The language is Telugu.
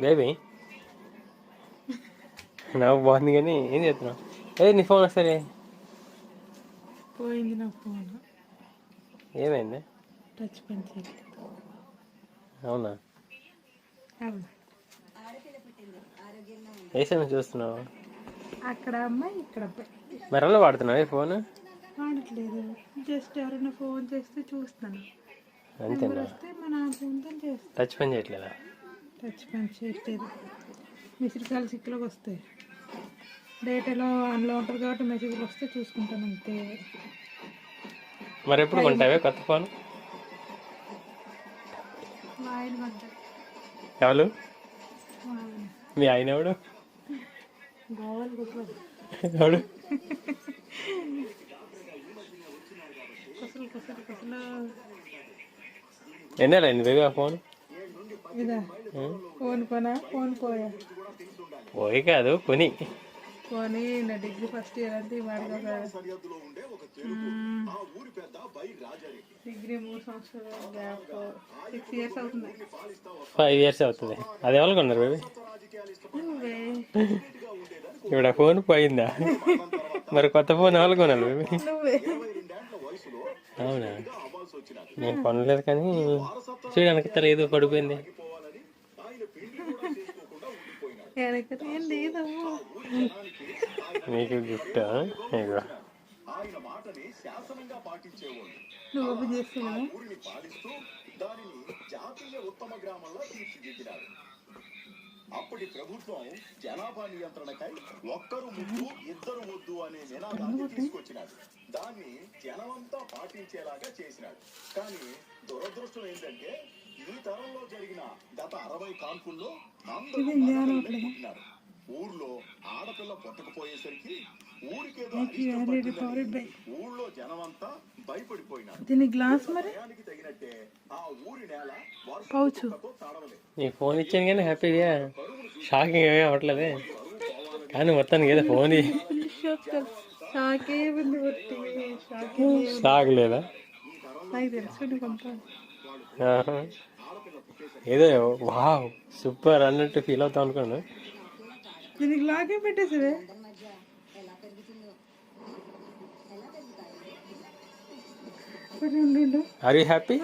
బేబీ నాకు బాగుంది కానీ ఏం చేస్తున్నావు? నీ ఫోన్ వస్తుంది. పోయింది నా ఫోన్. ఏమైంది? టచ్ పని చేయలేదు. అవునా? అవును. ఏ సమయం చూస్తున్నావు? అక్కడ అమ్మాయి ఇక్కడ అబ్బాయి. మరి అలా వాడుతున్నావు ఫోన్? వాడట్లేదు, జస్ట్ ఎవరైనా ఫోన్ చేస్తే చూస్తాను. అంతేనా? వస్తే మన ఫోన్తో చేస్తాను. టచ్ పని చేయట్లేదా? టచ్ పని చేయట్లేదు. మిస్డ్ కాల్ సిక్కులోకి వస్తాయి. డేటాలో అందులో ఉంటారు కాబట్టి మెసేజ్లు వస్తే చూసుకుంటాను అంతే. మరి ఎప్పుడు కొంటావే కొత్త ఫోన్? మా ఆయన కొంటాడు. ఎవరు? మీ ఆయన ఎవడు? గోవాలు కూర్చోడు. ఎవడు? కుసలు కుసలు కుసలు. ఎన్నేళ్ళైంది బేబీ ఆ ఫోన్? ఇదా ఫోన్ కొనా? ఫోన్ పోయా? పోయి కాదు కొని. కొని నా డిగ్రీ ఫస్ట్ ఇయర్ అంటే వాడికి డిగ్రీ 3 సంవత్సరాలు గ్యాప్ 6 years అవుతుంది. 5 years అవుతుంది. అది ఎవరు కొన్నారు బేబీ? నువ్వే. ఇప్పుడు ఆ ఫోన్ పోయిందా? మరి కొత్త ఫోన్ ఎవరు కొనాలి బేబీ? నువ్వే. అవునా? నేను కొనలేదు కానీ చూడడానికి ఏదో పడిపోయింది. నీకు గిఫ్ట్. నువ్వు ఓపెన్ చేస్తున్నావా? అప్పటి ప్రభుత్వం జనాభా నియంత్రణకై ఒక్కరు ముద్దు ఇద్దరు ముద్దు అనే నినాదాన్ని తీసుకొచ్చినాడు. దాన్ని జనమంతా పాటించేలాగా చేసినాడు. కానీ దురదృష్టం ఏంటంటే ఈ తరంలో జరిగిన గత 60 కాన్పుల్లో అందరూ పుట్టినారు. ఊర్లో ఆడపిల్ల పుట్టకపోయేసరికి ఊరికేదో ఊళ్ళో జనమంతా భయపడిపోయినారు. దీని గ్లాస్ మరి తగినట్టే ఆ ఊరి నేల పౌచ్. నీ ఫోన్ ఇచ్చాను కానీ హ్యాపీగా షాకింగ్ ఏమీ అవ్వట్లేదే. కానీ మొత్తానికి ఏదో ఫోన్ షాక్ లేదా? ఏదో వావ్ సూపర్ అన్నట్టు ఫీల్ అవుతాం అనుకోండి. దీనికి లాగే పెట్టేసివే. Are you happy?